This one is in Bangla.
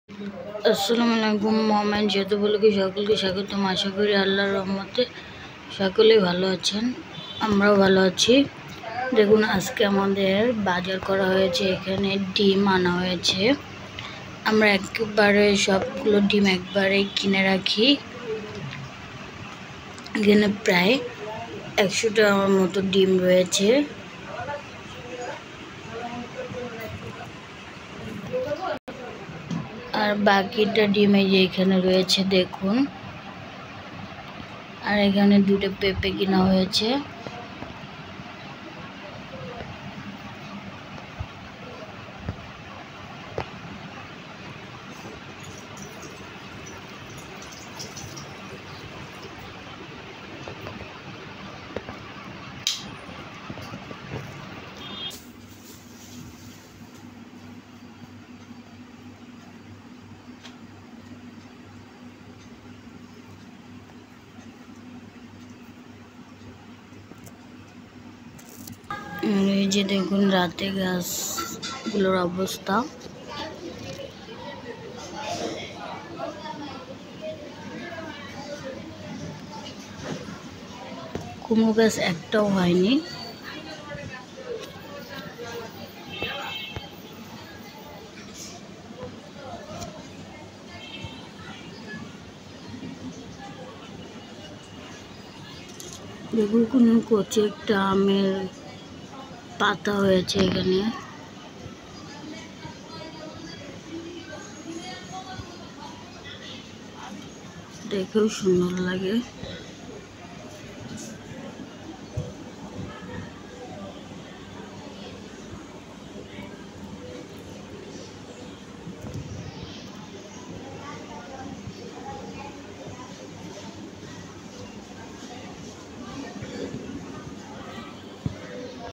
আসসালামু আলাইকুম মোহাম্মদ যেহেতু বলে কি সকলকে স্বাগতম। আশা করি আল্লাহর রহমতে সকলেই ভালো আছেন, আমরাও ভালো আছি। দেখুন আজকে আমাদের বাজার করা হয়েছে, এখানে ডিম আনা হয়েছে। আমরা একবারে সবগুলো ডিম একবারে কিনে রাখি। এখানে প্রায় 100টার মতো ডিম রয়েছে। আর বাকিটা ডিমে যে এখানে রয়েছে দেখুন। আর এখানে 2টা পেঁপে কিনা হয়েছে। এই যে দেখুন রাতে গাছগুলোর অবস্থা। কুমড়ো গাছ একটাও হয়নি। দেখুন কোন কচি একটা আমের পাতা হয়েছে এখানে। দেখেও সুন্দর লাগে।